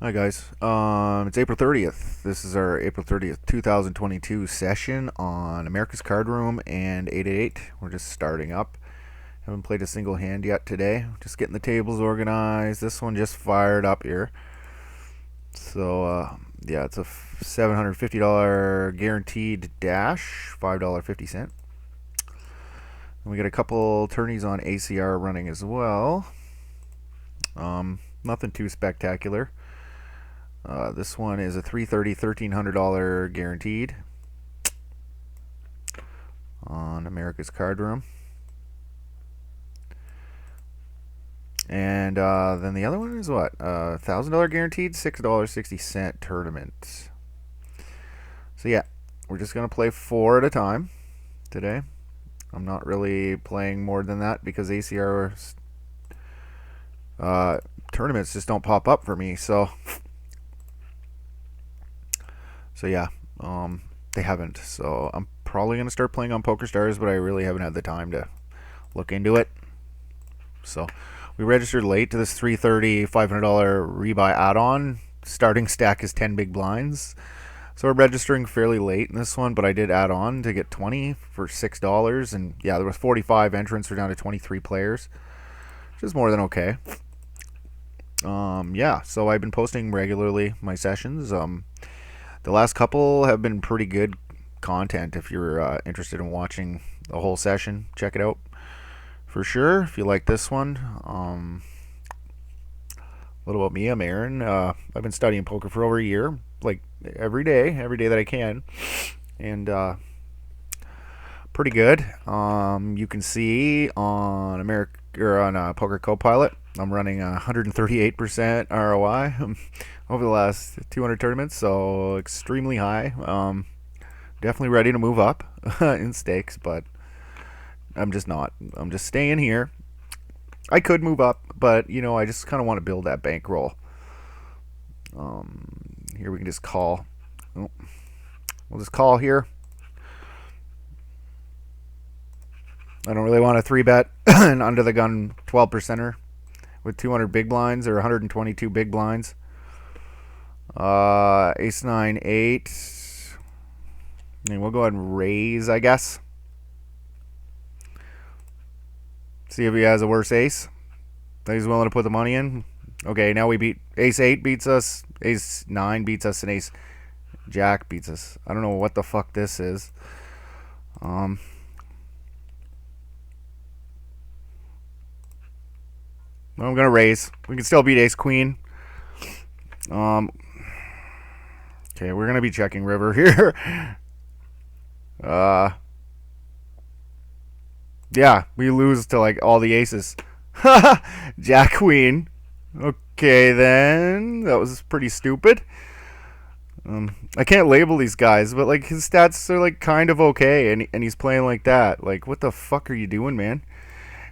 Hi guys. It's April 30th. This is our April 30th, 2022 session on America's Cardroom and 888. We're just starting up. Haven't played a single hand yet today. Just getting the tables organized. This one just fired up here. So, yeah, it's a $750 guaranteed dash, $5.50. And we got a couple tourneys on ACR running as well. Nothing too spectacular. This one is a $330, $1,300 guaranteed on America's Cardroom. And then the other one is what? $1,000 guaranteed, $6.60 tournament. So yeah, we're just gonna play four at a time today. I'm not really playing more than that because ACR tournaments just don't pop up for me. So yeah, they haven't. So I'm probably gonna start playing on PokerStars, but I really haven't had the time to look into it. So we registered late to this $330, $500 rebuy add-on. Starting stack is 10 big blinds. So we're registering fairly late in this one, but I did add on to get 20 for $6. And yeah, there was 45 entrants. We're down to 23 players, which is more than okay. Yeah, so I've been posting regularly my sessions. The last couple have been pretty good content. If you're interested in watching the whole session, check it out for sure. If you like this one, what about me? I'm Aaron. I've been studying poker for over a year, like every day that I can, and pretty good. You can see on Poker Copilot, I'm running 138% ROI over the last 200 tournaments, so extremely high. Definitely ready to move up in stakes, but I'm just not. I'm just staying here. I could move up, but I just kind of want to build that bankroll. Here we can just call. Oh, we'll just call here. I don't really want a 3-bet an under the gun 12 percenter with 200 big blinds or 122 big blinds. Ace 9 8. And we'll go ahead and raise, I guess. See if he has a worse ace that he's willing to put the money in. Okay, now we beat Ace 8 beats us, Ace 9 beats us, and Ace Jack beats us. I don't know what the fuck this is. I'm gonna raise. We can still beat Ace Queen. Okay, we're gonna be checking river here. Yeah, we lose to like all the aces. Jack Queen. Okay, then that was pretty stupid. I can't label these guys, but like his stats are like kind of okay, and he's playing like that. Like, what the fuck are you doing, man?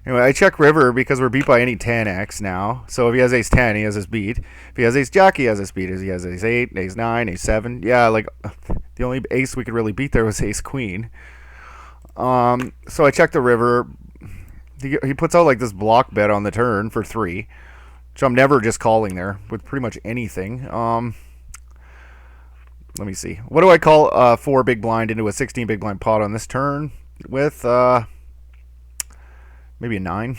Anyway, I check river because we're beat by any 10x now. So if he has ace 10, he has us beat. If he has ace jack, he has us beat. If he has ace 8, ace 9, ace 7. Yeah, like the only ace we could really beat there was ace queen. So I check the river. He puts out like this block bet on the turn for 3, which I'm never just calling there with pretty much anything. Let me see. What do I call 4 big blind into a 16 big blind pot on this turn with maybe a 9?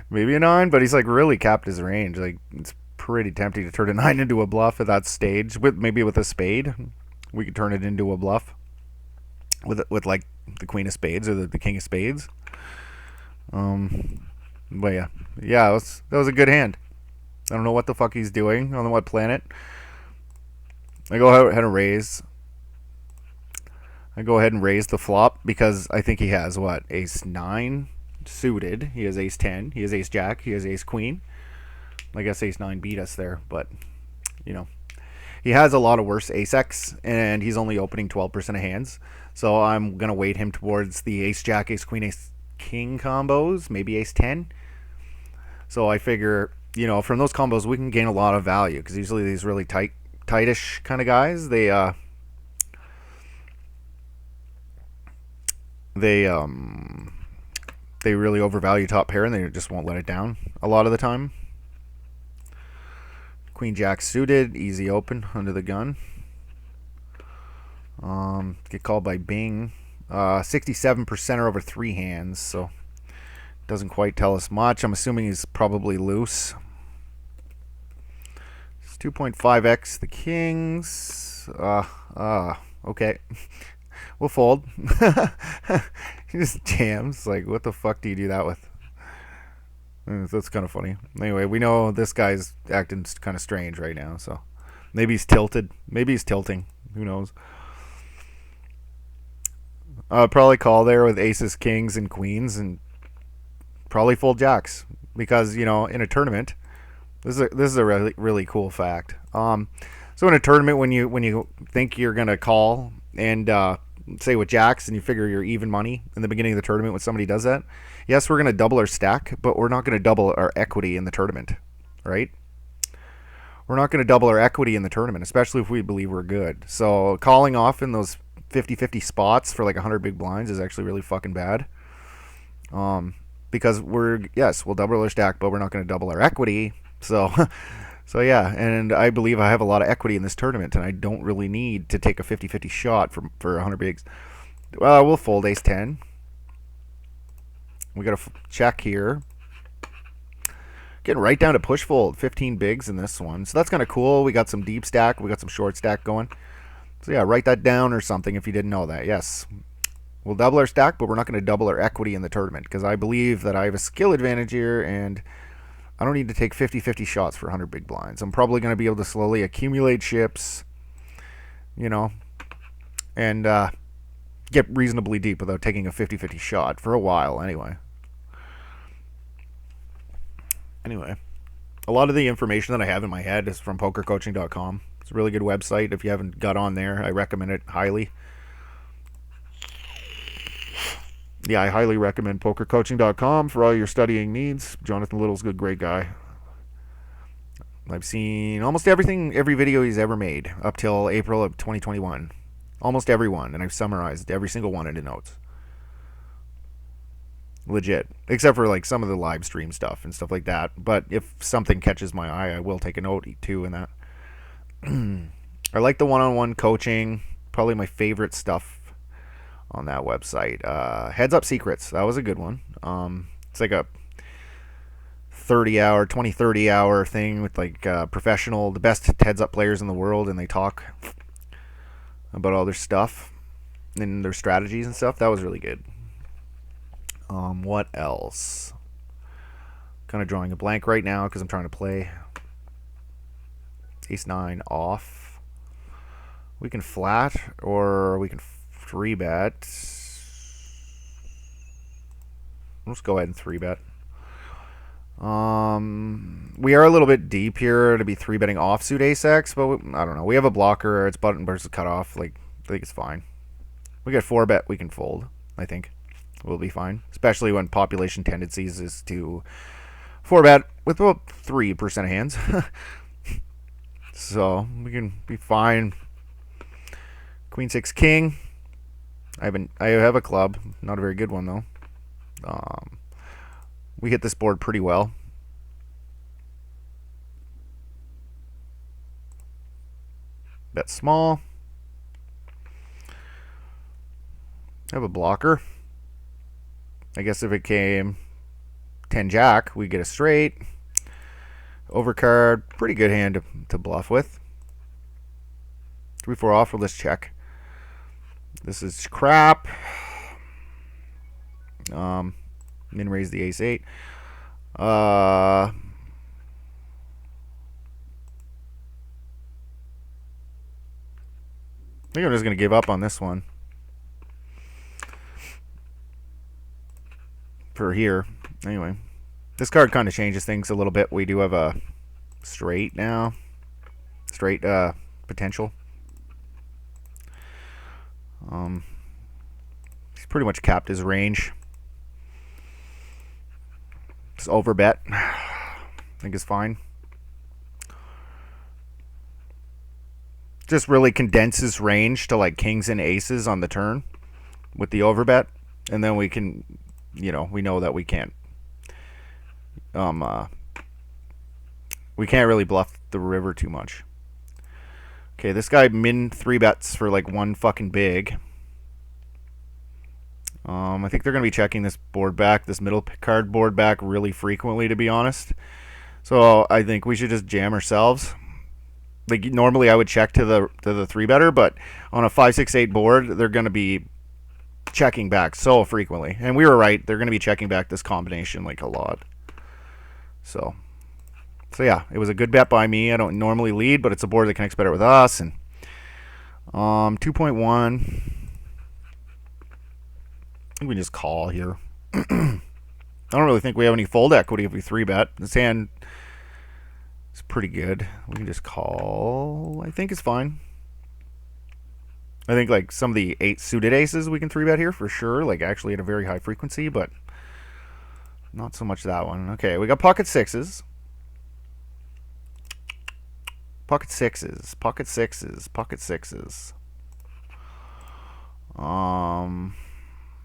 Maybe a 9, but he's like really capped his range. Like, it's pretty tempting to turn a 9 into a bluff at that stage. Maybe with a spade, we could turn it into a bluff with like the queen of spades or the king of spades. But yeah, that was a good hand. I don't know what the fuck he's doing on what planet. I go ahead and raise. The flop because I think he has what? Ace 9 suited. He has ace 10. He has ace jack. He has ace queen. I guess ace 9 beat us there, but he has a lot of worse ace x, and he's only opening 12% of hands. So I'm gonna weight him towards the ace jack, ace queen, ace king combos, maybe ace 10. So I figure, from those combos we can gain a lot of value because usually these really tightish kind of guys, they really overvalue top pair and they just won't let it down a lot of the time. Queen jack suited, easy open under the gun. Get called by Bing. 67% are over 3 hands, so doesn't quite tell us much. I'm assuming he's probably loose. It's 2.5x the kings. Okay. We'll fold. He just jams. Like, what the fuck do you do that with? That's kind of funny. Anyway, we know this guy's acting kind of strange right now, so maybe he's tilted. Maybe he's tilting. Who knows? Probably call there with aces, kings, and queens, and probably fold jacks because, you know, in a tournament, this is a really cool fact. So in a tournament, when you think you're gonna call and say with jacks and you figure you're even money in the beginning of the tournament when somebody does that, yes, we're gonna double our stack, but we're not gonna double our equity in the tournament, right? We're not gonna double our equity in the tournament, especially if we believe we're good. So calling off in those 50-50 spots for like 100 big blinds is actually really fucking bad. Because we'll double our stack, but we're not going to double our equity. So yeah, and I believe I have a lot of equity in this tournament, and I don't really need to take a 50-50 shot for 100 bigs. Well, we'll fold ace 10. We got to check here. Getting right down to push fold, 15 bigs in this one. So that's kind of cool. We got some deep stack. We got some short stack going. So yeah, write that down or something if you didn't know that. Yes, we'll double our stack, but we're not going to double our equity in the tournament because I believe that I have a skill advantage here, and I don't need to take 50-50 shots for 100 big blinds. I'm probably going to be able to slowly accumulate chips, you know, and get reasonably deep without taking a 50-50 shot for a while anyway. Anyway, a lot of the information that I have in my head is from pokercoaching.com. It's a really good website. If you haven't got on there, I recommend it highly. Yeah, I highly recommend pokercoaching.com for all your studying needs. Jonathan Little's a good, great guy. I've seen almost every video he's ever made up till April of 2021. Almost every one, and I've summarized every single one into notes. Legit. Except for like some of the live stream stuff and stuff like that. But if something catches my eye, I will take a note too in that. I like the one-on-one coaching. Probably my favorite stuff on that website. Heads Up Secrets. That was a good one. It's like a 30-hour thing with like the best heads up players in the world, and they talk about all their stuff and their strategies and stuff. That was really good. What else? Kind of drawing a blank right now because I'm trying to play. Ace 9 off. We can flat or we can 3-bet. Let's go ahead and 3-bet. We are a little bit deep here to be 3-betting offsuit ace-x, but I don't know. We have a blocker. It's button versus cutoff. Like, I think it's fine. We get 4-bet. We can fold. I think we'll be fine, especially when population tendencies is to 4-bet with about 3% of hands. So we can be fine. Queen 6 king. I have a club, not a very good one though. We hit this board pretty well. Bet small. I have a blocker. I guess if it came 10 jack, we get a straight. Overcard, pretty good hand to bluff with. 3-4 off, let's check. This is crap. Min raise the ace 8. I think I'm just going to give up on this one. For here. Anyway. This card kind of changes things a little bit. We do have a straight now. Straight potential. He's pretty much capped his range. Just overbet. I think it's fine. Just really condenses range to like kings and aces on the turn with the overbet. And then we can, you know, we know that we can't. We can't really bluff the river too much. Okay, this guy min 3 bets for like one fucking big. I think they're going to be checking this board back, this middle card board back really frequently, to be honest. So I think we should just jam ourselves. Like normally I would check to the 3 better, but on a 5-6-8 board, they're going to be checking back so frequently. And we were right. They're going to be checking back this combination like a lot. So yeah, it was a good bet by me. I don't normally lead, but it's a board that connects better with us. And 2.1. I think we just call here. I don't really think we have any fold equity if we 3-bet. This hand is pretty good. We can just call. I think it's fine. I think like some of the 8 suited aces we can 3-bet here for sure. Like actually at a very high frequency, but not so much that one. Okay, we got pocket 6s. Pocket 6s. Pocket 6s. Pocket 6s.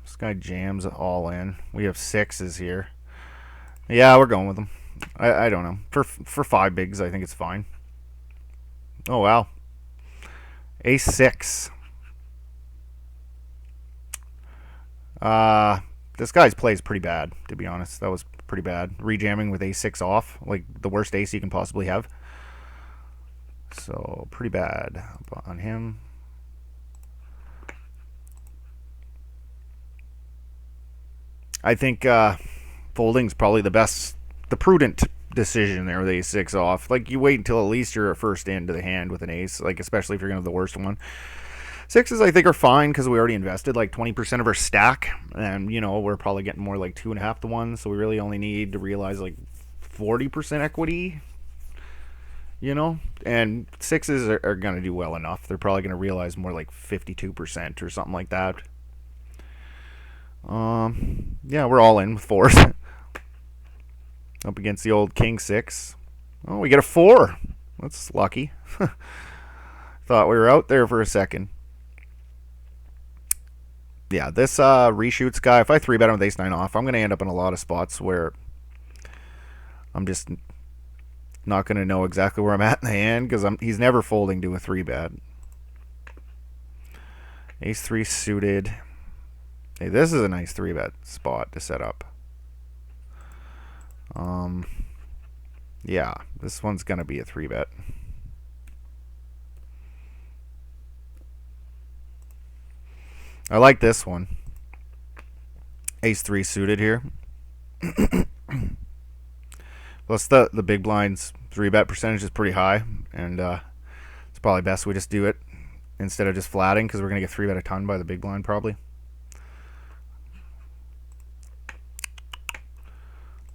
This guy jams it all in. We have 6s here. Yeah, we're going with them. I don't know. For 5 bigs, I think it's fine. Oh, wow. Ace 6. This guy's play is pretty bad, to be honest. That was pretty bad. Rejamming with ace 6 off. Like, the worst ace you can possibly have. So, pretty bad on him. I think folding's probably the prudent decision there with ace 6 off. Like, you wait until at least you're first into the hand with an ace, like especially if you're going to have the worst one. 6s I think are fine because we already invested like 20% of our stack, and you know we're probably getting more like 2.5 to 1, so we really only need to realize like 40% equity. You know, and 6s are going to do well enough. They're probably going to realize more like 52% or something like that. Yeah, we're all in with 4s. Up against the old king 6. Oh, we get a 4. That's lucky. Thought we were out there for a second. Yeah, this reshoots guy, if I 3-bet him with ace 9 off, I'm going to end up in a lot of spots where I'm just not going to know exactly where I'm at in the hand because he's never folding to a 3-bet. Ace 3 suited. Hey, this is a nice 3-bet spot to set up. Yeah, this one's going to be a 3-bet. I like this one. Ace 3 suited here. Plus the big blind's 3-bet percentage is pretty high, and it's probably best we just do it instead of just flatting because we're going to get 3-bet a ton by the big blind probably.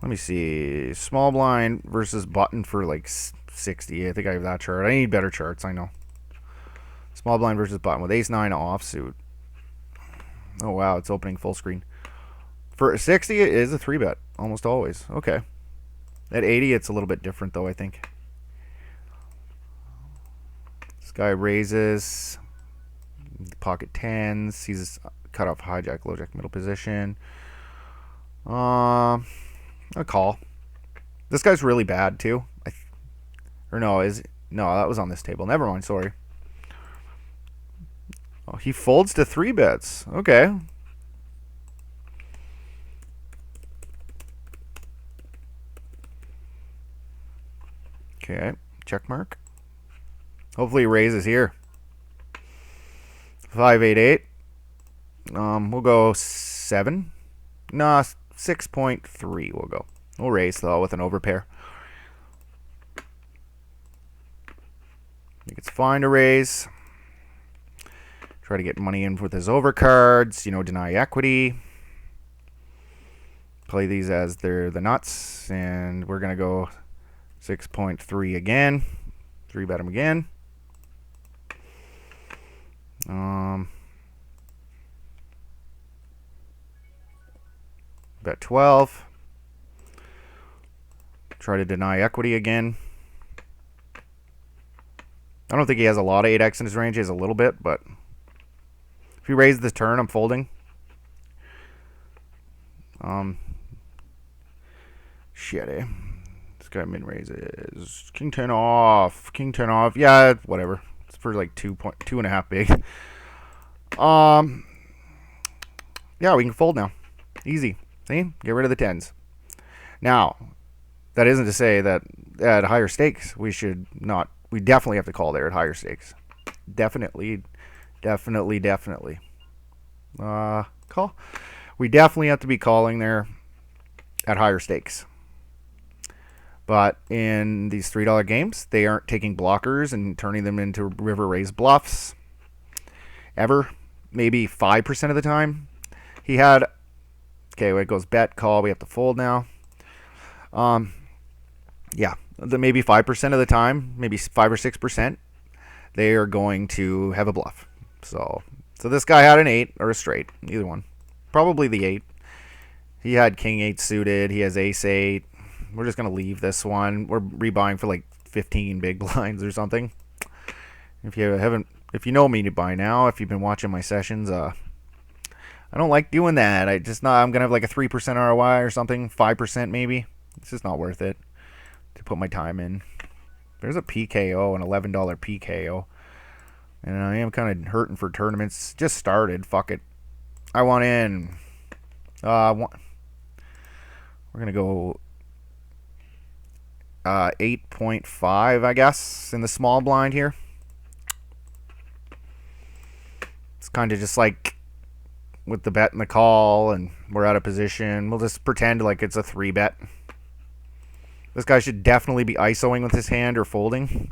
Let me see. Small blind versus button for like 60. I think I have that chart. I need better charts, I know. Small blind versus button with ace 9 offsuit. Oh, wow. It's opening full screen. For 60, it is a 3-bet. Almost always. Okay. At 80, it's a little bit different, though, I think. This guy raises. Pocket 10s. He's cut off hijack, lowjack, middle position. A call. This guy's really bad too. No, that was on this table. Never mind. Sorry. Oh, he folds to 3-bets. Okay. Okay. Check mark. Hopefully he raises here. 5-8-8. We'll go 7. Nah. 6.3 we'll go. We'll raise though with an overpair. I think it's fine to raise. Try to get money in with his overcards, you know, deny equity. Play these as they're the nuts, and we're gonna go 6.3 again. 3-bet him again. Bet 12. Try to deny equity again. I don't think he has a lot of 8x in his range. He has a little bit, but if he raises the turn, I'm folding. Shit, eh? This guy min raises. King 10 off. King 10 off. Yeah, whatever. It's for like 2.5 big. Yeah, we can fold now. Easy. See? Get rid of the 10s. Now, that isn't to say that at higher stakes we should not. We definitely have to call there at higher stakes. Definitely. Call. We definitely have to be calling there at higher stakes. But in these $3 games, they aren't taking blockers and turning them into river raise bluffs. Ever. Maybe 5% of the time. He had... Okay, it goes bet, call. We have to fold now. Yeah. Maybe 5% of the time, maybe 5 or 6%, they are going to have a bluff. So this guy had an 8 or a straight. Either one. Probably the 8. He had King 8 suited. He has Ace 8. We're just going to leave this one. We're rebuying for like 15 big blinds or something. If you know me by now, if you've been watching my sessions, I don't like doing that. I'm going to have like a 3% ROI or something, 5% maybe. It's just not worth it to put my time in. There's a PKO, an $11 PKO. And I am kind of hurting for tournaments. Just started. Fuck it. I want in. We're going to go 8.5, I guess, in the small blind here. It's kind of just like with the bet and the call, and we're out of position. We'll just pretend like it's a 3-bet. This guy should definitely be ISOing with his hand or folding.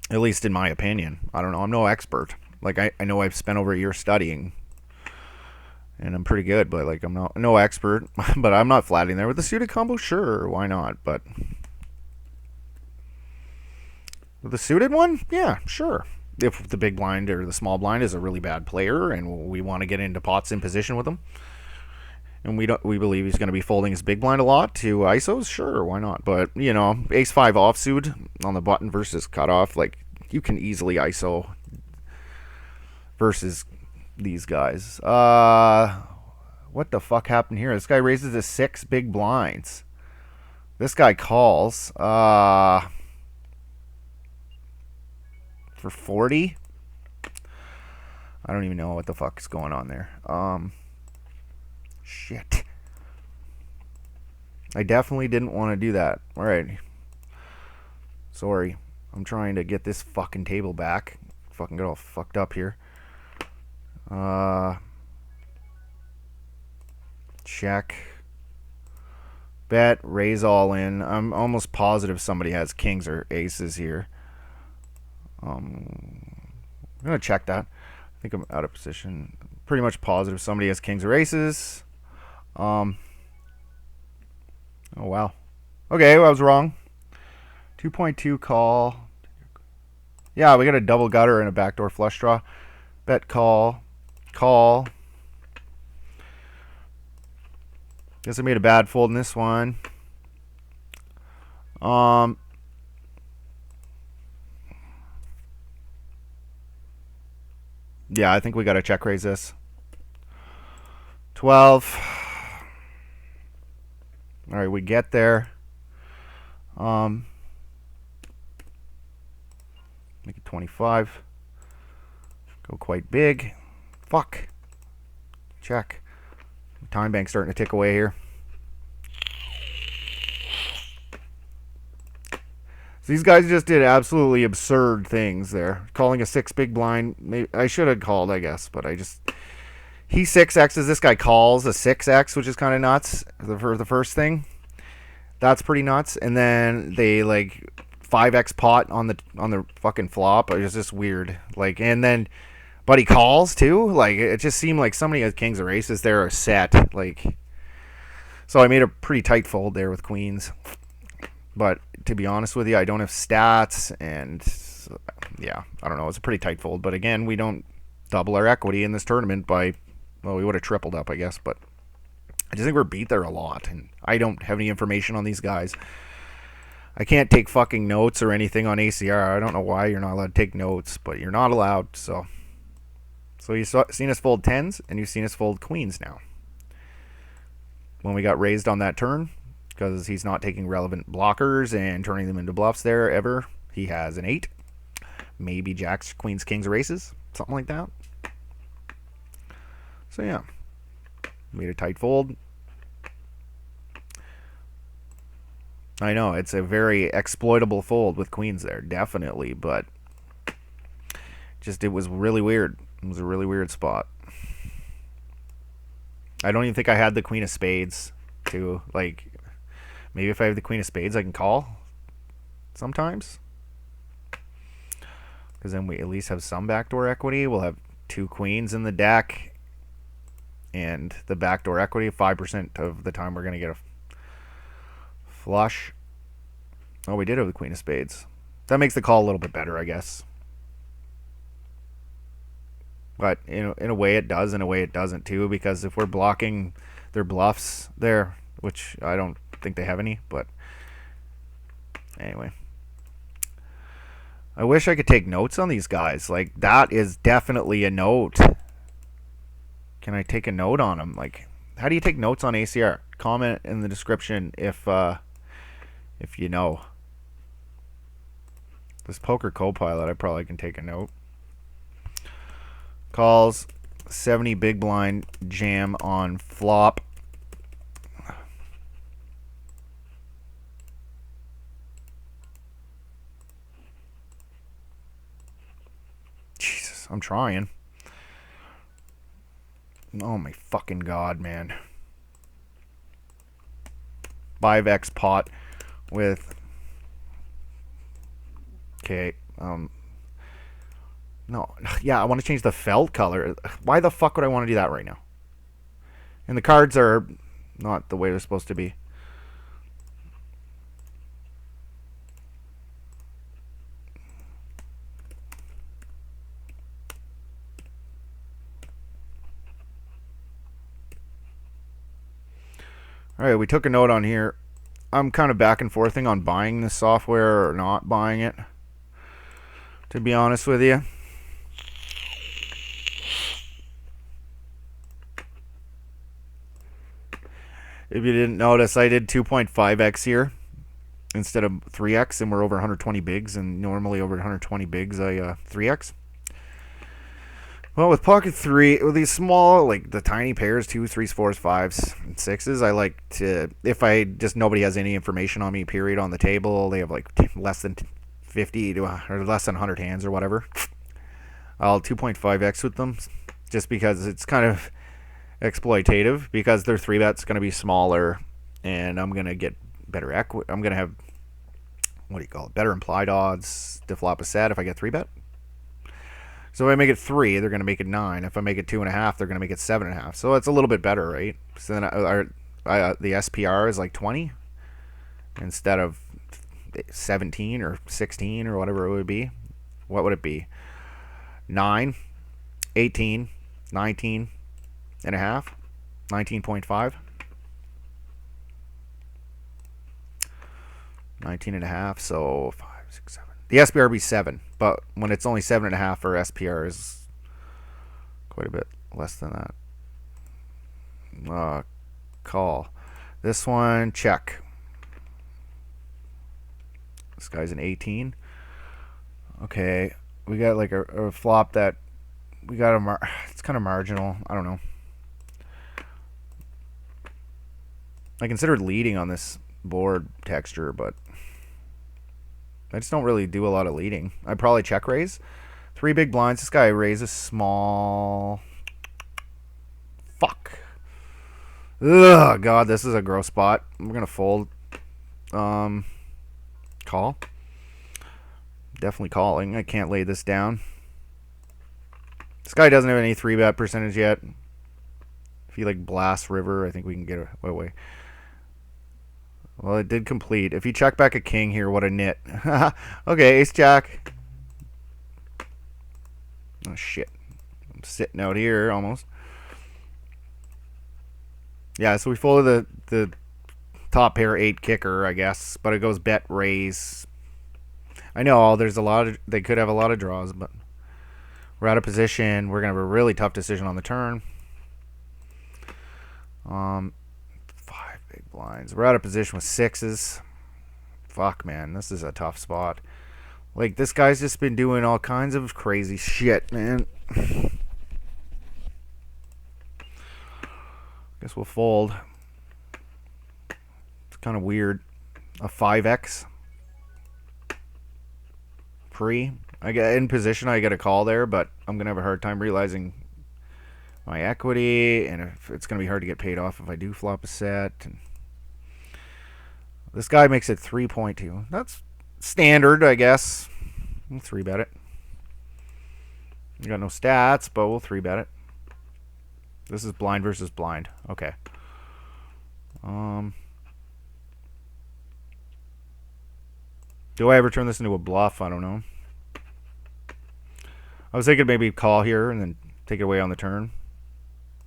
At least in my opinion. I don't know. I'm no expert. Like, I know I've spent over a year studying. And I'm pretty good, but like I'm no expert. But I'm not flatting there. With the suited combo, sure, why not? But with the suited one, yeah, sure. If the big blind or the small blind is a really bad player and we want to get into pots in position with him, and we believe he's going to be folding his big blind a lot to ISOs, sure, why not? But, you know, ace 5 offsuit on the button versus cutoff, like, you can easily ISO versus these guys. What the fuck happened here? This guy raises his 6 big blinds. This guy calls for 40. I don't even know what the fuck is going on there. Shit. I definitely didn't want to do that. All right. Sorry. I'm trying to get this fucking table back. Fucking got all fucked up here. Check. Bet. Raise all in. I'm almost positive somebody has kings or aces here. I'm going to check that. I think I'm out of position. Pretty much positive somebody has kings or aces. Oh, wow. Okay, well, I was wrong. 2.2 call. Yeah, we got a double gutter and a backdoor flush draw. Bet call. Call. Guess I made a bad fold in this one. Yeah, I think we got to check raise this. 12. All right, we get there. Make it 25. Go quite big. Fuck. Check. Time bank's starting to tick away here. So these guys just did absolutely absurd things there. Calling a 6 big blind. Maybe I should have called, I guess, but I just... He 6X's. This guy calls a 6X, which is kind of nuts for the first thing. That's pretty nuts. And then they, like, 5X pot on the fucking flop. It was just weird. Like, and then... But he calls, too. Like, it just seemed like somebody has kings or aces there are set. Like... So I made a pretty tight fold there with queens. But to be honest with you, I don't have stats, and yeah, I don't know. It's a pretty tight fold. But again, we don't double our equity in this tournament by, well, we would have tripled up, I guess. But I just think we're beat there a lot, and I don't have any information on these guys. I can't take fucking notes or anything on ACR. I don't know why you're not allowed to take notes, but you're not allowed. So you've seen us fold 10s, and you've seen us fold queens now. when we got raised on that turn, because he's not taking relevant blockers and turning them into bluffs there ever. He has an 8. Maybe jacks, queens, kings, or aces. Something like that. So yeah. Made a tight fold. I know, it's a very exploitable fold with queens there, definitely, but just it was really weird. It was a really weird spot. I don't even think I had the queen of spades to, like, maybe if I have the queen of spades I can call sometimes. Because then we at least have some backdoor equity. We'll have 2 queens in the deck. And the backdoor equity, 5% of the time we're going to get a flush. Oh, we did have the queen of spades. That makes the call a little bit better, I guess. But in a way it does, in a way it doesn't too, because if we're blocking their bluffs there, which I don't think they have any, but anyway. I wish I could take notes on these guys. Like, that is definitely a note. Can I take a note on them? Like, how do you take notes on ACR? Comment in the description if you know. This poker co-pilot, I probably can take a note. Calls 70 big blind jam on flop. Jesus, I'm trying. Oh my fucking god, man. 5x pot with... Okay, no, yeah, I want to change the felt color. Why the fuck would I want to do that right now? And the cards are not the way they're supposed to be. Alright, we took a note on here. I'm kind of back and forthing on buying this software or not buying it, to be honest with you. If you didn't notice, I did 2.5x here instead of 3x, and we're over 120 bigs, and normally over 120 bigs I 3x. Well, with pocket 3, with these small, like the tiny pairs, 2s, 3s, 4s, 5s, and 6s, I like to, if I just, nobody has any information on me, period, on the table, they have like less than 50 to, or less than 100 hands or whatever, I'll 2.5x with them, just because it's kind of exploitative, because their 3-bet's going to be smaller, and I'm going to get better equity. I'm going to have, what do you call it, better implied odds to flop a set if I get 3-bet. So if I make it 3, they're going to make it 9. If I make it 2.5, they're going to make it 7.5. So it's a little bit better, right? So then the SPR is like 20 instead of 17 or 16 or whatever it would be. What would it be? 9, 18, 19 and a half, 19.5, 19 and a half. So 5, 6, 7. The SPR would be 7, but when it's only 7.5, our SPR is quite a bit less than that. Call. This one, check. This guy's an 18. Okay, we got like a flop that we got it's kind of marginal. I don't know. I considered leading on this board texture, but I just don't really do a lot of leading. I'd probably check raise. 3 big blinds. This guy raises small. Fuck. Ugh, God, this is a gross spot. We're going to fold. Call. Definitely calling. I can't lay this down. This guy doesn't have any 3-bet percentage yet. If he like blasts river, I think we can get away. Well, it did complete. If you check back a king here, what a nit. Okay, ace jack. Oh, shit. I'm sitting out here almost. Yeah, so we folded the top pair 8 kicker, I guess. But it goes bet, raise. I know there's a lot of, they could have a lot of draws, but we're out of position. We're going to have a really tough decision on the turn. 5, blinds. We're out of position with 6s. Fuck, man. This is a tough spot. Like, this guy's just been doing all kinds of crazy shit, man. Guess we'll fold. It's kind of weird. A 5x. Pre. I get in position, I get a call there, but I'm going to have a hard time realizing my equity, and if it's going to be hard to get paid off if I do flop a set. And this guy makes it 3.2. That's standard, I guess. We'll 3-bet it. We got no stats, but we'll 3-bet it. This is blind versus blind. Okay. Do I ever turn this into a bluff? I don't know. I was thinking maybe call here and then take it away on the turn.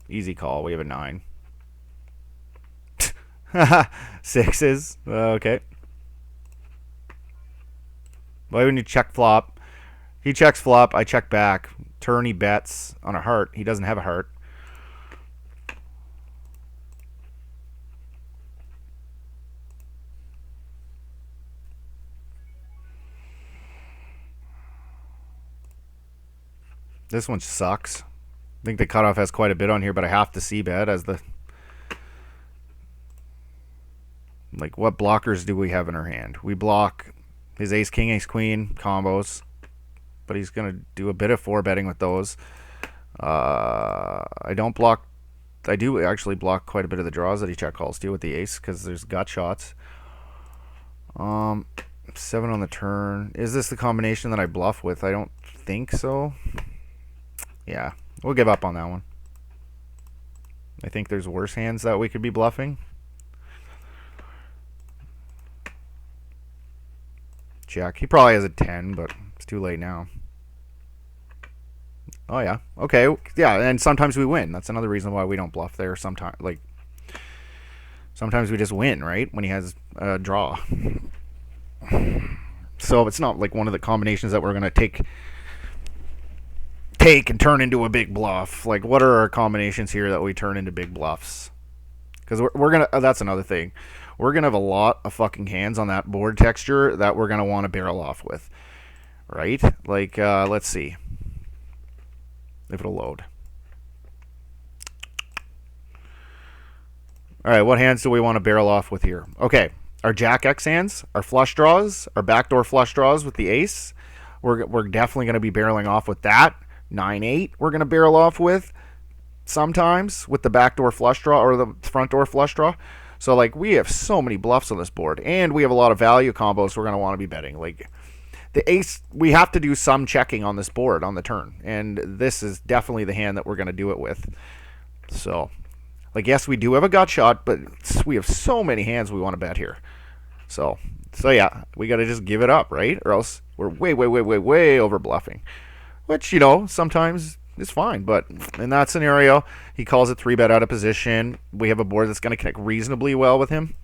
Easy call. We have a 9. 6s. Okay. Why wouldn't you check flop? He checks flop. I check back. Turn, he bets on a heart. He doesn't have a heart. This one sucks. I think the cutoff has quite a bit on here, but I have to c-bet as the... Like, what blockers do we have in our hand? We block his ace, king, ace, queen combos, but he's going to do a bit of 4-betting with those. I don't block... I do actually block quite a bit of the draws that he check calls too with the ace, because there's gut shots. 7 on the turn. Is this the combination that I bluff with? I don't think so. Yeah, we'll give up on that one. I think there's worse hands that we could be bluffing. Check. He probably has a 10, but it's too late now. Oh, yeah. Okay. Yeah, and sometimes we win. That's another reason why we don't bluff there. Sometimes we just win, right? When he has a draw. So it's not like one of the combinations that we're going to take and turn into a big bluff. Like, what are our combinations here that we turn into big bluffs? Because we're gonna that's another thing. We're gonna have a lot of fucking hands on that board texture that we're gonna want to barrel off with, right? Like, let's see if it'll load. All right, what hands do we want to barrel off with here? Okay, our Jack X hands, our flush draws, our backdoor flush draws with the ace. We're definitely gonna be barreling off with that. 9-8 we're going to barrel off with sometimes with the backdoor flush draw or the front door flush draw. So, like, we have so many bluffs on this board, and we have a lot of value combos we're going to want to be betting. Like, the ace, we have to do some checking on this board on the turn, and this is definitely the hand that we're going to do it with. So, like, yes, we do have a gut shot, but we have so many hands we want to bet here. So yeah, we got to just give it up, right? Or else we're way over bluffing. Which, you know, sometimes is fine. But in that scenario, he calls it 3-bet out of position. We have a board that's going to connect reasonably well with him.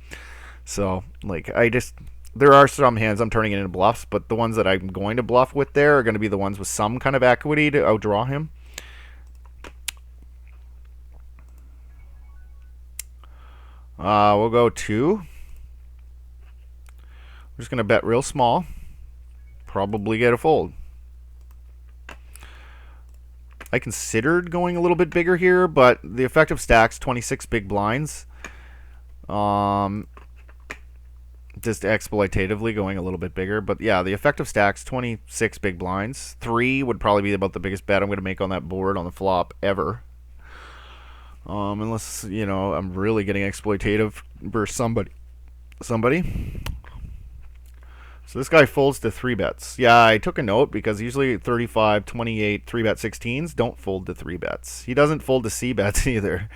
So, like, there are some hands I'm turning into bluffs, but the ones that I'm going to bluff with there are going to be the ones with some kind of equity to outdraw him. We'll go 2. We're just going to bet real small. Probably get a fold. I considered going a little bit bigger here, but the effective stack's 26 big blinds. Just exploitatively going a little bit bigger. But yeah, the effective stack's 26 big blinds. 3 would probably be about the biggest bet I'm going to make on that board on the flop ever. Unless, you know, I'm really getting exploitative versus somebody. So this guy folds to 3-bets. Yeah, I took a note because usually 35, 28, 3-bet 16s don't fold to 3-bets. He doesn't fold to c-bets either.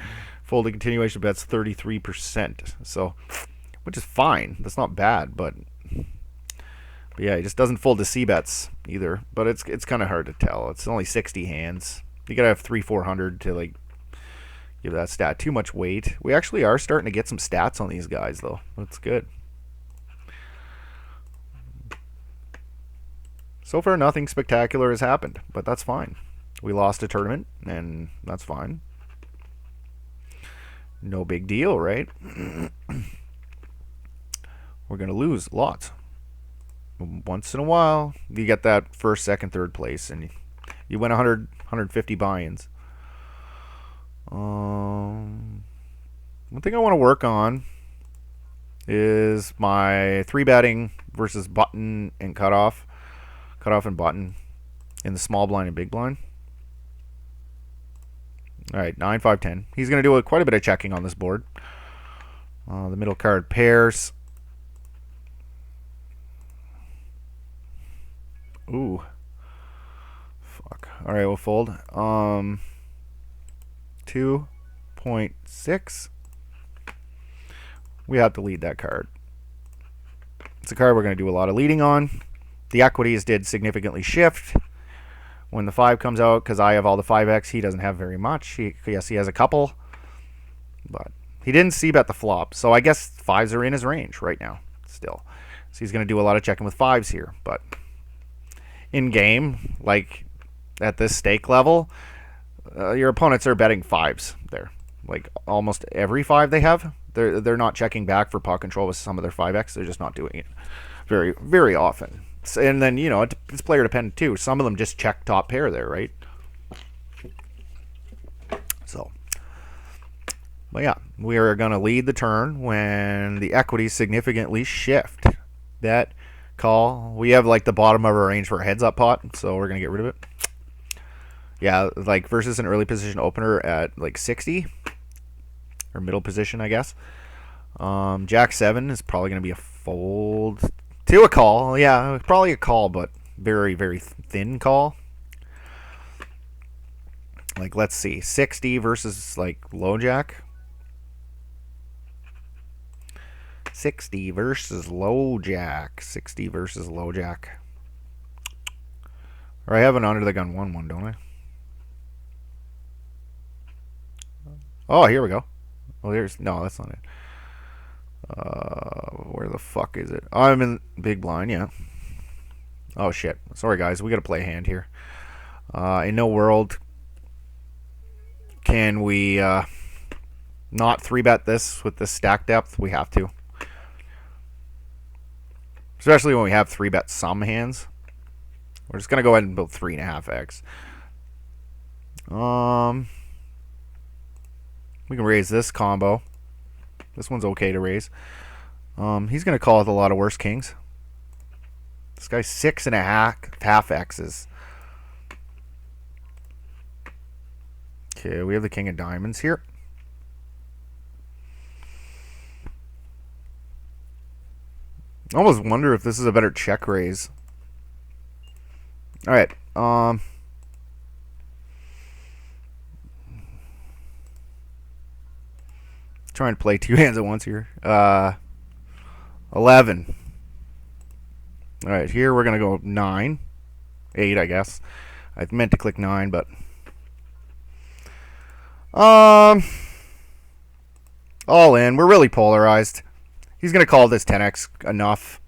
Fold to continuation bets 33%. So, which is fine. That's not bad, but yeah, he just doesn't fold to c-bets either. But it's kind of hard to tell. It's only 60 hands. You gotta have 300-400 to, like, give that stat too much weight. We actually are starting to get some stats on these guys though. That's good. So far, nothing spectacular has happened, but that's fine. We lost a tournament, and that's fine. No big deal, right? we're going to lose lots. Once in a while, you get that first, second, third place, and you win 100, 150 buy-ins. One thing I want to work on is my 3-betting versus button and cutoff and button in the small blind and big blind. All right, 9, 5, 10. He's going to do quite a bit of checking on this board. The middle card pairs. Ooh. Fuck. All right, we'll fold. 2.6. We have to lead that card. It's a card we're going to do a lot of leading on. The equities did significantly shift when the 5 comes out, because I have all the 5x. He doesn't have very much. Yes, he has a couple, but he didn't c-bet the flop, so I guess 5s are in his range right now still. So he's going to do a lot of checking with 5s here, but in game, like at this stake level, your opponents are betting 5s there. Like almost every 5 they have, they're not checking back for pot control with some of their 5x. They're just not doing it very, very often. And then, you know, it's player dependent too. Some of them just check top pair there, right? So, but yeah, we are going to lead the turn when the equities significantly shift. Bet, call. We have like the bottom of our range for a heads up pot, so we're going to get rid of it. Yeah, like versus an early position opener at like 60, or middle position, I guess. Jack 7 is probably going to be a fold to a call. Yeah, probably a call, but very, very thin call. Like, let's see, 60 versus like low jack. 60 versus low jack. 60 versus low jack. Or I have an under the gun 1-1, don't I? Oh, here we go. Oh, there's no, that's not it. Where the fuck is it? Oh, I'm in big blind, yeah. Oh shit. Sorry guys, we gotta play a hand here. In no world can we not 3-bet this with this stack depth. We have to. Especially when we have 3-bet some hands. We're just gonna go ahead and build 3.5x. We can raise this combo. This one's okay to raise. He's going to call with a lot of worse kings. This guy's 6.5 X's. Okay, we have the king of diamonds here. I almost wonder if this is a better check raise. All right. Trying to play 2 hands at once here. 11. All right, here we're gonna go 9, 8, I guess. I meant to click 9, but all in. We're really polarized. He's gonna call this 10x enough.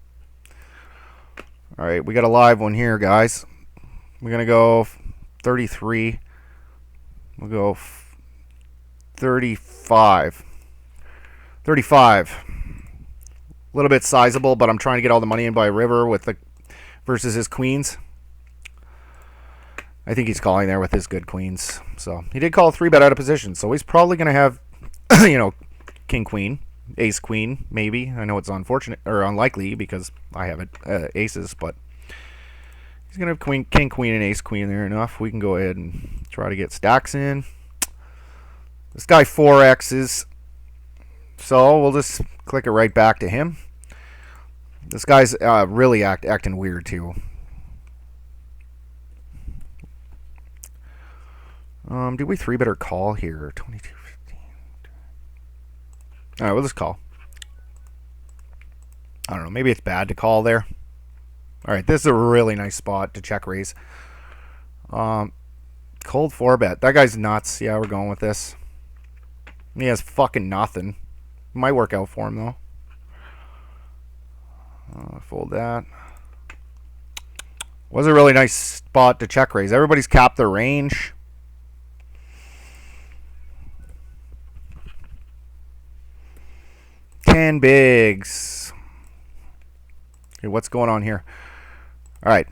All right, we got a live one here, guys. We're gonna go 33. We'll go 35. 35. A little bit sizable, but I'm trying to get all the money in by river with the versus his queens. I think he's calling there with his good queens. So he did call 3-bet out of position, so he's probably going to have, you know, king queen, ace queen, maybe. I know it's unfortunate or unlikely because I have it aces, but he's going to have king queen and ace queen there enough. We can go ahead and try to get stacks in. This guy 4x's. So we'll just click it right back to him. This guy's really acting weird too. Do we 3-bet or call here? 22.15. All right, we'll just call. I don't know. Maybe it's bad to call there. All right, this is a really nice spot to check raise. Cold 4-bet. That guy's nuts. Yeah, we're going with this. He has fucking nothing. Might work out for him though. Fold that. Was a really nice spot to check raise. Everybody's capped their range. $10 bigs. Okay, what's going on here? All right.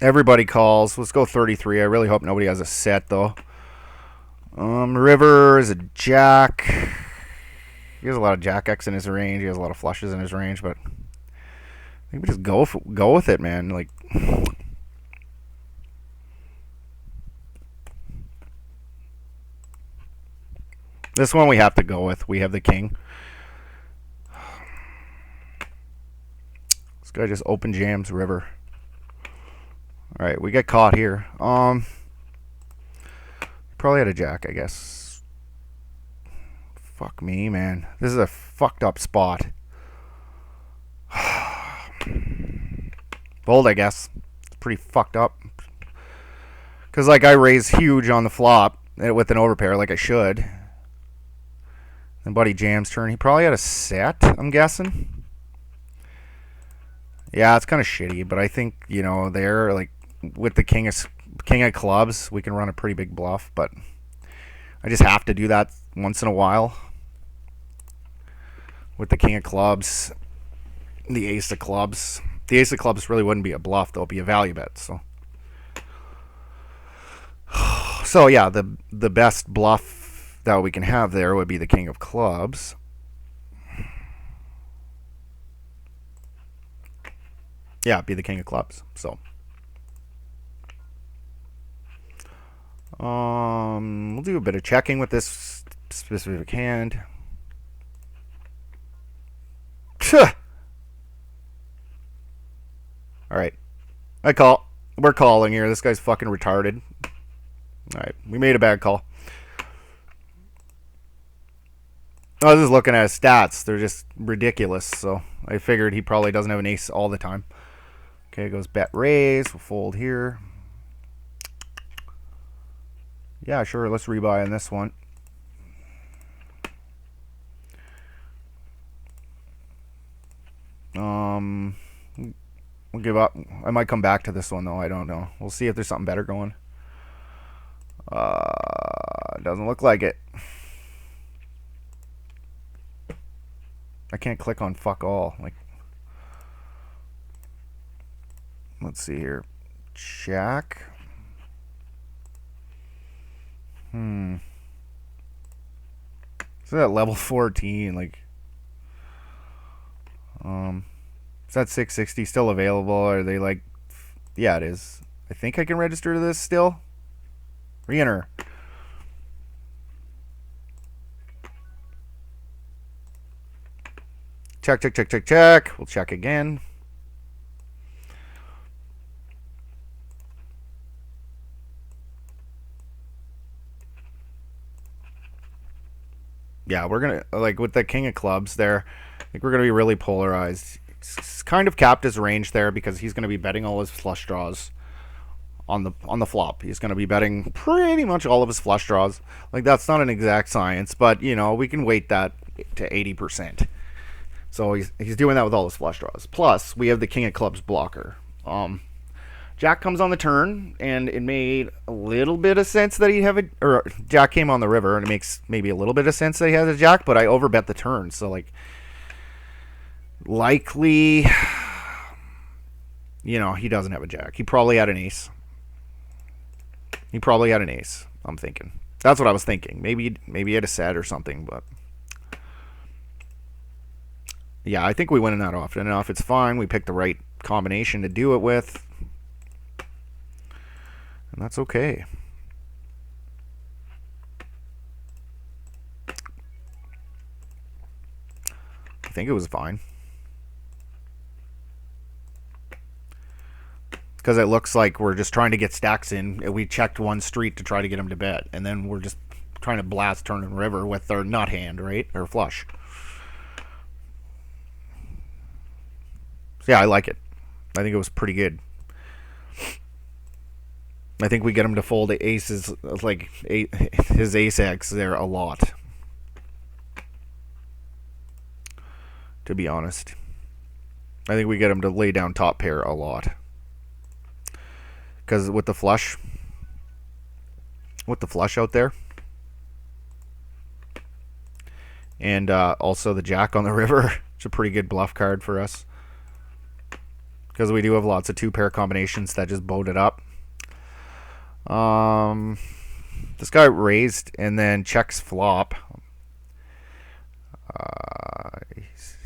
Everybody calls. Let's go 33. I really hope nobody has a set, though. River is a jack. He has a lot of jack X in his range. He has a lot of flushes in his range, but I think we just go with it, man. Like, this one we have to go with. We have the king. This guy just open jams river. All right, we get caught here. Probably had a jack, I guess. Fuck me, man. This is a fucked up spot. Fold, I guess. It's pretty fucked up. Because, like, I raise huge on the flop with an overpair, like I should. And buddy jams turn. He probably had a set, I'm guessing. Yeah, it's kind of shitty, but I think, you know, there, like, with the king of clubs, we can run a pretty big bluff, but I just have to do that once in a while. With the king of clubs, the ace of clubs. The ace of clubs really wouldn't be a bluff, though. It'd be a value bet, so. So, yeah, the best bluff that we can have there would be the king of clubs. Yeah, it'd be the king of clubs, so. We'll do a bit of checking with this specific hand. Alright. I call. We're calling here. This guy's fucking retarded. Alright, we made a bad call. I was just looking at his stats. They're just ridiculous, so I figured he probably doesn't have an ace all the time. Okay, it goes bet raise. We'll fold here. Yeah, sure. Let's rebuy on this one. We'll give up. I might come back to this one, though. I don't know. We'll see if there's something better going. Doesn't look like it. I can't click on fuck all. Like, let's see here. Jack. So at level 14, like, is that 660 still available? Are they like, yeah, it is. I think I can register to this still. Re-enter. Check, check, check, check, check. We'll check again. Yeah, we're going to, like, with the king of clubs there, I think we're going to be really polarized. He's kind of capped his range there because he's going to be betting all his flush draws on the flop. He's going to be betting pretty much all of his flush draws. Like, that's not an exact science, but, you know, we can weight that to 80%. So he's doing that with all his flush draws. Plus, we have the king of clubs blocker. Jack comes on the turn, and it made a little bit of sense that he'd have a... Or Jack came on the river, and it makes maybe a little bit of sense that he has a Jack, but I overbet the turn. So, like, likely, you know, he doesn't have a Jack. He probably had an ace. He probably had an ace, I'm thinking. That's what I was thinking. Maybe he had a set or something, but... Yeah, I think we win that often enough. It's fine. We picked the right combination to do it with. And that's okay. I think it was fine. Because it looks like we're just trying to get stacks in. We checked one street to try to get him to bet. And then we're just trying to blast turn and river with our nut hand, right? Or flush. So yeah, I like it. I think it was pretty good. I think we get him to fold the aces, like his ace X there a lot. To be honest. I think we get him to lay down top pair a lot. Because with the flush out there, And also the jack on the river. It's a pretty good bluff card for us, because we do have lots of 2-pair combinations that just bowed it up. This guy raised and then checks flop.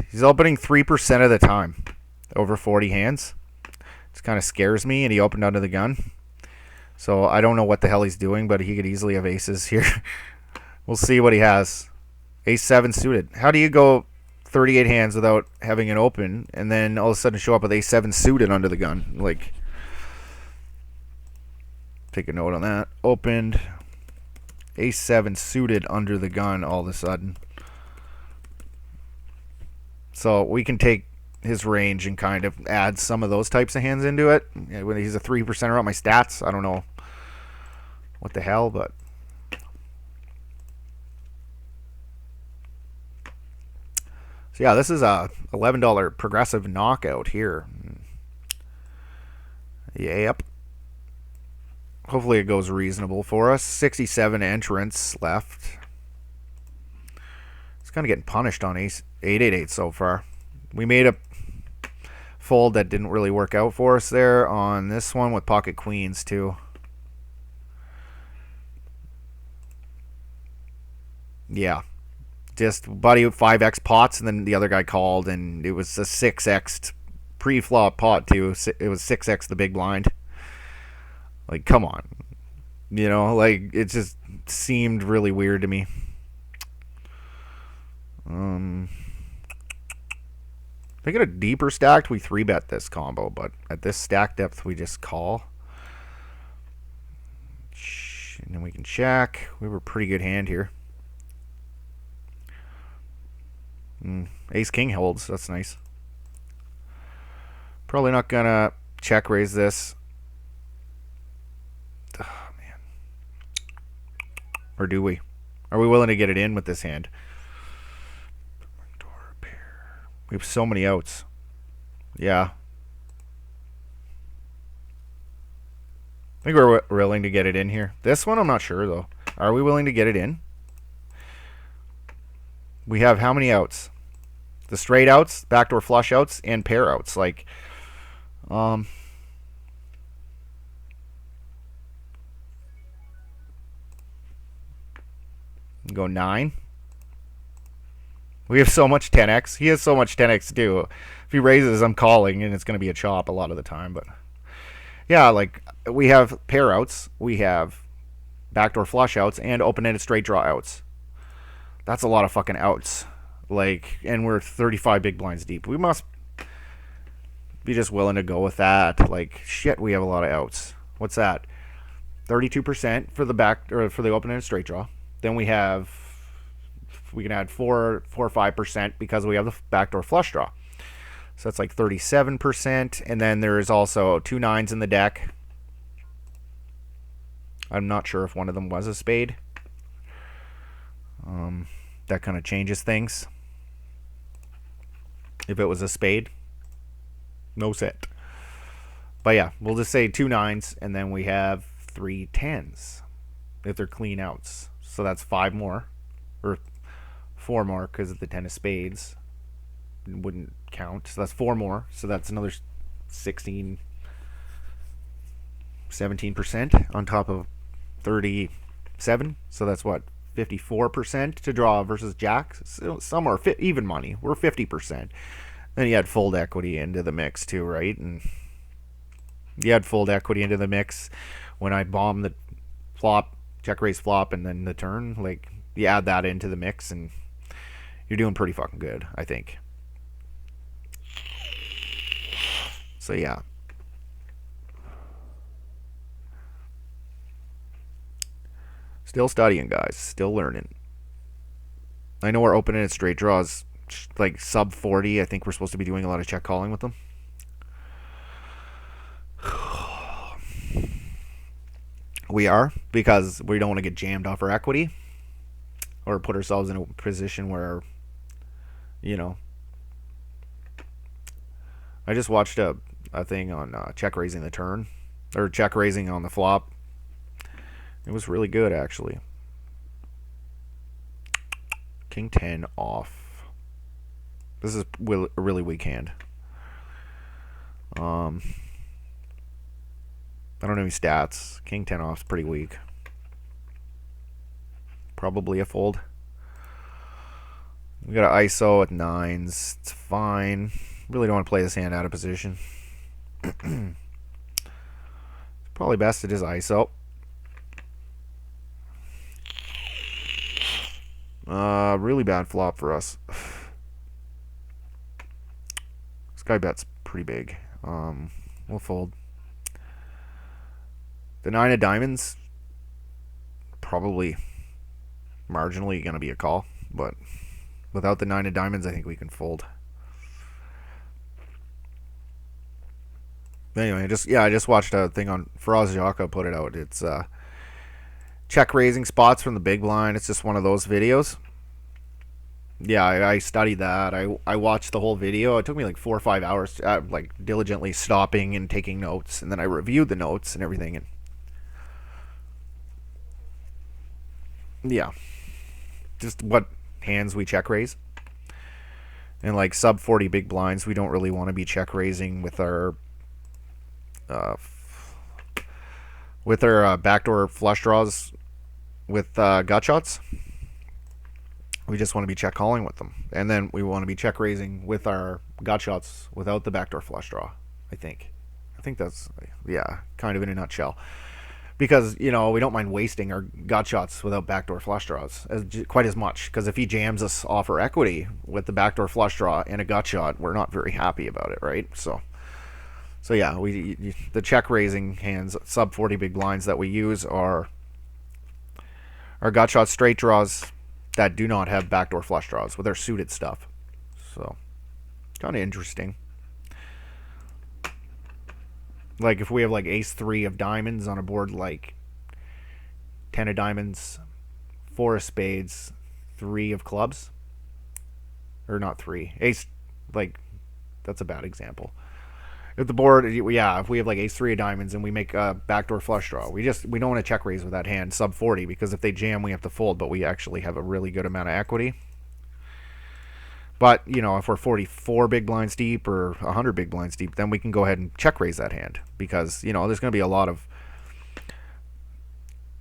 He's opening 3% of the time over 40 hands. It kind of scares me, and he opened under the gun. So I don't know what the hell he's doing, but he could easily have aces here. We'll see what he has. Ace 7 suited. How do you go 38 hands without having an open, and then all of a sudden show up with Ace 7 suited under the gun? Like, take a note on that. Opened. Ace 7 suited under the gun all of a sudden. So we can take his range and kind of add some of those types of hands into it. When he's a 3%er on my stats, I don't know what the hell, but so yeah, this is a $11 progressive knockout here. Yep. Hopefully it goes reasonable for us. 67 entrants left. It's kind of getting punished on ace 888 so far. We made a fold that didn't really work out for us there on this one with pocket queens too. Yeah. Just buddy 5x pots, and then the other guy called, and it was a 6x pre-flop pot too. It was 6x the big blind. Like, come on. You know, like, it just seemed really weird to me. If we get a deeper stacked, we 3-bet this combo, but at this stack depth, we just call. And then we can check. We have a pretty good hand here. Ace King holds. That's nice. Probably not gonna check raise this. Oh, man. Or do we? Are we willing to get it in with this hand? We have so many outs. Yeah. I think we're willing to get it in here. This one, I'm not sure, though. Are we willing to get it in? We have how many outs? The straight outs, backdoor flush outs, and pair outs. Like, go 9. We have so much 10x. He has so much 10x too. If he raises, I'm calling, and it's going to be a chop a lot of the time. But yeah, like, we have pair outs, we have backdoor flush outs, and open-ended straight draw outs. That's a lot of fucking outs. Like, and we're 35 big blinds deep. We must be just willing to go with that. Like, shit, we have a lot of outs. What's that? 32% for the back, or for the open-ended straight draw. Then we can add 4 or 5% because we have the backdoor flush draw. So that's like 37%. And then there is also 2 9s in the deck. I'm not sure if one of them was a spade. That kind of changes things. If it was a spade, no set. But yeah, we'll just say 2 9s, and then we have 3 10s if they're clean outs. So that's 5 more, or 4 more, because of the 10 of spades wouldn't count. So that's 4 more. So that's another 17% on top of 37. So that's what, 54% to draw versus jacks. So some are even money. We're 50%. Then you add fold equity into the mix too, right? And you add fold equity into the mix when I bomb the flop, check raise flop, and then the turn. Like, you add that into the mix, and you're doing pretty fucking good, I think. So yeah. Still studying, guys. Still learning. I know we're opening at straight draws like sub 40. I think we're supposed to be doing a lot of check calling with them. We are, because we don't want to get jammed off our equity or put ourselves in a position where, you know. I just watched a thing on check raising the turn, or check raising on the flop. It was really good, actually. King 10 off. This is a really weak hand. I don't know any stats. King 10 off is pretty weak. Probably a fold. We got an ISO at 9s. It's fine. Really don't want to play this hand out of position. It's probably best to just ISO. Really bad flop for us. This guy bets pretty big. We'll fold. The 9 of diamonds, probably marginally going to be a call, but without the 9 of diamonds, I think we can fold. Anyway, I just watched a thing on Faraz Jaka put it out. It's check raising spots from the big blind. It's just one of those videos. Yeah, I studied that. I watched the whole video. It took me like 4 or 5 hours, like diligently stopping and taking notes, and then I reviewed the notes and everything. And yeah, just what hands we check raise. And like sub 40 big blinds, we don't really want to be check raising with our backdoor flush draws with gut shots. We just want to be check calling with them, and then we want to be check raising with our gut shots without the backdoor flush draw. I think that's, yeah, kind of in a nutshell. Because, you know, we don't mind wasting our gut shots without backdoor flush draws quite as much. Because if he jams us off our equity with the backdoor flush draw and a gut shot, we're not very happy about it, right? So yeah, the check raising hands, sub 40 big blinds that we use are our gut shot straight draws that do not have backdoor flush draws with our suited stuff. So kind of interesting. Like if we have like ace 3 of diamonds on a board, like 10 of diamonds, 4 of spades, 3 of clubs, or not 3, ace, like that's a bad example. If the board, yeah, if we have like ace 3 of diamonds and we make a backdoor flush draw, we don't want to check raise with that hand sub 40, because if they jam we have to fold, but we actually have a really good amount of equity. But, you know, if we're 44 big blinds deep or 100 big blinds deep, then we can go ahead and check raise that hand, because, you know, there's going to be a lot of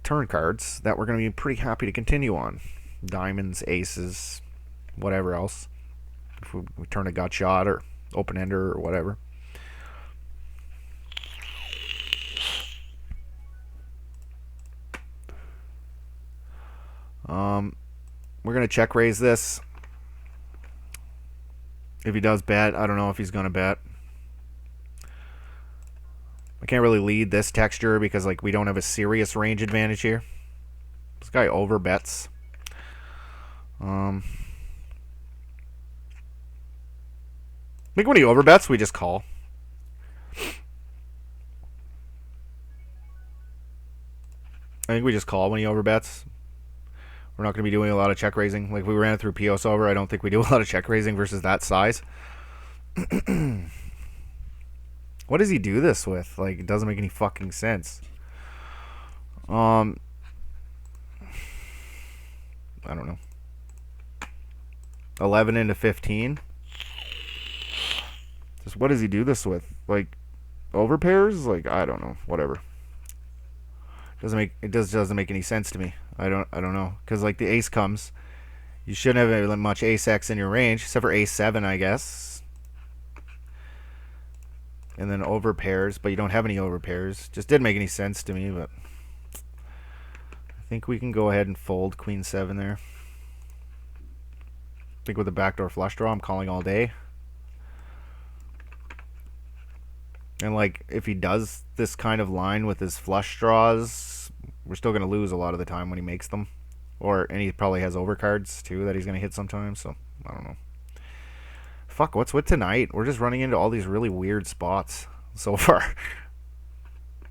turn cards that we're going to be pretty happy to continue on. Diamonds, aces, whatever else. If we turn a gut shot or open ender or whatever. We're going to check raise this. If he does bet, I don't know if he's going to bet. I can't really lead this texture because, like, we don't have a serious range advantage here. This guy over bets. I think when he over bets, we just call. I think we just call when he over bets. We're not going to be doing a lot of check raising. Like, we ran it through POS over. I don't think we do a lot of check raising versus that size. What does he do this with? Like, it doesn't make any fucking sense. I don't know. 11 into 15. Just what does he do this with? Like, over pairs? Like, I don't know. Whatever. It doesn't make any sense to me. I don't know, because like the ace comes, you shouldn't have much ace x in your range except for ace 7, I guess, and then over pairs, but you don't have any over pairs. Just didn't make any sense to me, but I think we can go ahead and fold queen 7 there. I think with a backdoor flush draw, I'm calling all day. And like, if he does this kind of line with his flush draws, we're still going to lose a lot of the time when he makes them. And he probably has overcards too that he's going to hit sometimes, so I don't know. Fuck, what's with tonight? We're just running into all these really weird spots so far.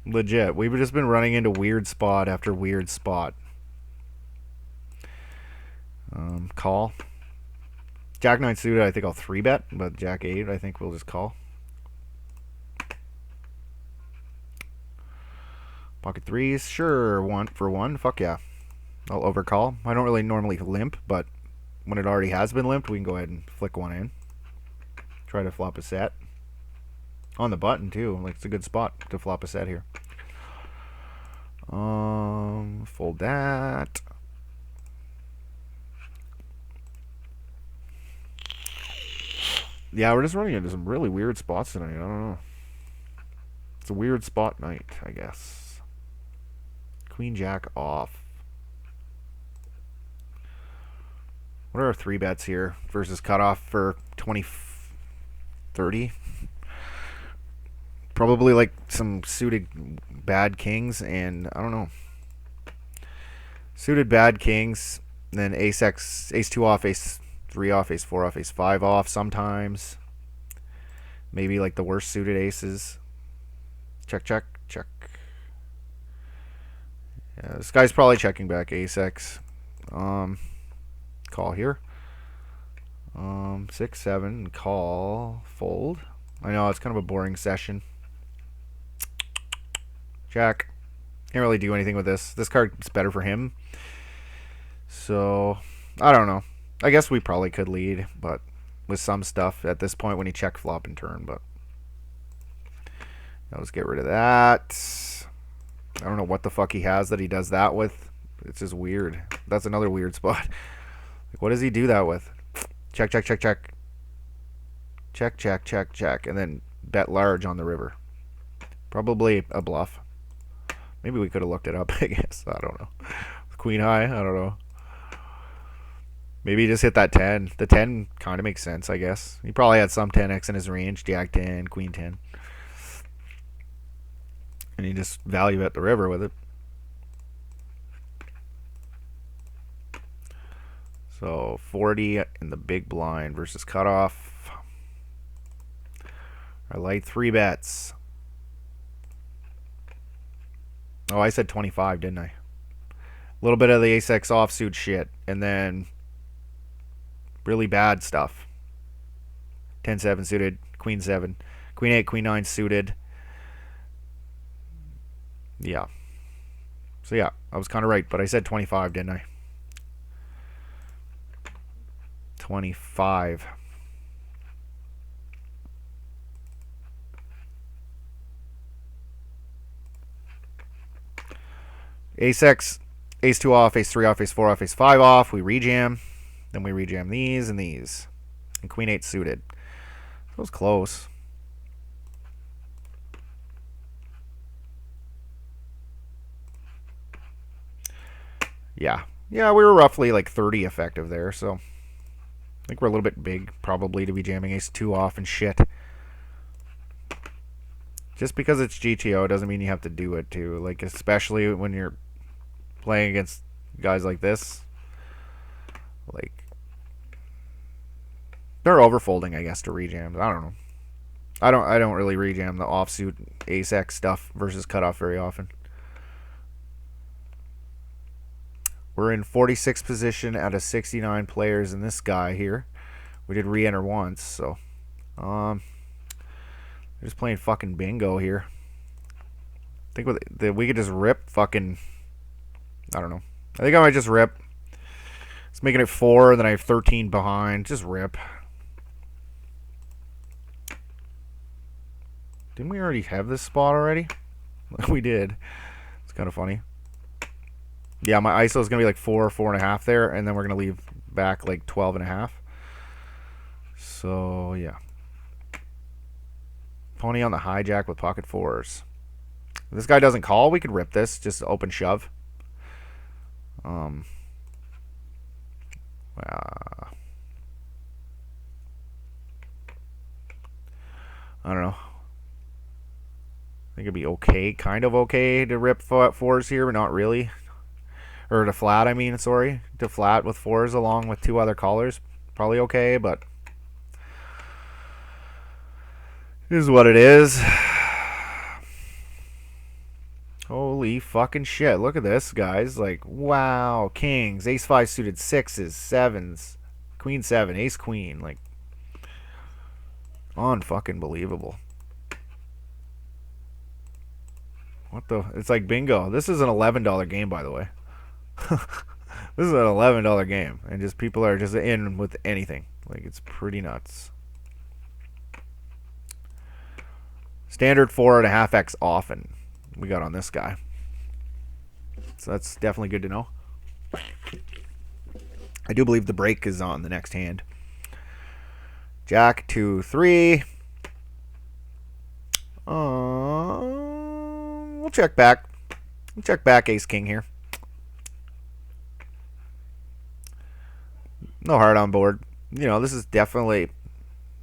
Legit, we've just been running into weird spot after weird spot. Call. Jack 9 suited, I think I'll 3-bet, but Jack 8, I think we'll just call. Pocket 3s, sure, 1 for 1, fuck yeah. I'll overcall. I don't really normally limp, but when it already has been limped, we can go ahead and flick one in. Try to flop a set. On the button, too. Like, it's a good spot to flop a set here. Fold that. Yeah, we're just running into some really weird spots tonight. I don't know. It's a weird spot night, I guess. Queen Jack off. What are our 3 bets here versus cutoff for 20-30? Probably like some suited bad kings and I don't know. Suited bad kings, and then ace X, ace 2 off, ace 3 off, ace 4 off, ace 5 off sometimes. Maybe like the worst suited aces. Check, check, check. Yeah, this guy's probably checking back ace X. Call here. 6, 7, call, fold. I know it's kind of a boring session. Jack. Can't really do anything with this. This card's better for him. So, I don't know. I guess we probably could lead, but with some stuff at this point when he check flop and turn, but let's get rid of that. I don't know what the fuck he has that he does that with. It's just weird. That's another weird spot. Like, what does he do that with? Check, check, check, check. Check, check, check, check. And then bet large on the river. Probably a bluff. Maybe we could have looked it up, I guess. I don't know. Queen high? I don't know. Maybe he just hit that 10. The 10 kind of makes sense, I guess. He probably had some 10x in his range. Jack 10, Queen 10. And he just value bet the river with it. So 40 in the big blind versus cutoff. Our light 3 bets. Oh, I said 25, didn't I? A little bit of the ace X offsuit shit. And then really bad stuff. 10-7 suited. Queen 7. Queen 8, Queen 9 suited. Yeah. So yeah, I was kind of right. But I said 25, didn't I? 25. Ace X, ace 2 off, ace 3 off, ace 4 off, ace 5 off. We rejam. Then we rejam these and these. And Queen 8 suited. That was close. Yeah. Yeah, we were roughly like 30 effective there, so I think we're a little bit big probably to be jamming ace 2 off and shit. Just because it's GTO doesn't mean you have to do it too. Like, especially when you're playing against guys like this. Like, they're overfolding, I guess, to rejams. I don't know. I don't really rejam the offsuit ace X stuff versus cutoff very often. We're in 46th position out of 69 players in this guy here. We did re-enter once, so just playing fucking bingo here. I think we could just rip fucking, I don't know. I think I might just rip. It's making it 4, and then I have 13 behind. Just rip. Didn't we already have this spot already? We did. It's kind of funny. Yeah, my ISO is going to be like 4, 4.5 there, and then we're going to leave back like 12.5. So, yeah. Pony on the hijack with pocket 4s. If this guy doesn't call, we could rip this. Just open shove. I don't know. I think it'd be okay, kind of okay to rip 4s here, but not really. Or to flat, I mean, sorry. To flat with 4s along with 2 other callers. Probably okay, but it is what it is. Holy fucking shit. Look at this, guys. Like, wow. Kings, ace 5 suited, 6s, 7s, queen 7, ace queen. Like, unfucking believable. What the? It's like bingo. This is an $11 game, by the way. This is an $11 game, and just people are just in with anything. Like, it's pretty nuts. Standard 4.5x often we got on this guy. So that's definitely good to know. I do believe the break is on the next hand. Jack 2, 3. We'll check back. We'll check back ace king here. No heart on board. You know, this is definitely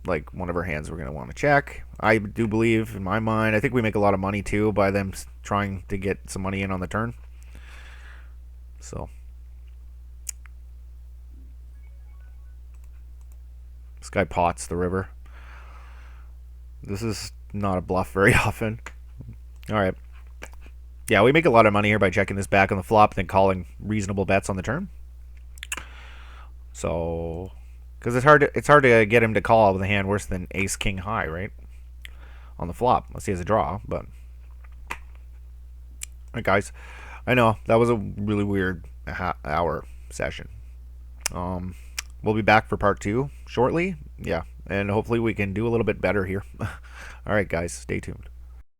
like one of our hands we're going to want to check. I do believe, in my mind, I think we make a lot of money too by them trying to get some money in on the turn. So this guy pots the river. This is not a bluff very often. All right. Yeah, we make a lot of money here by checking this back on the flop, then calling reasonable bets on the turn. So, because it's hard to get him to call with a hand worse than ace king high, right? On the flop, unless he has a draw. But all right, guys, I know that was a really weird hour session. We'll be back for part 2 shortly. Yeah, and hopefully we can do a little bit better here. All right, guys, stay tuned.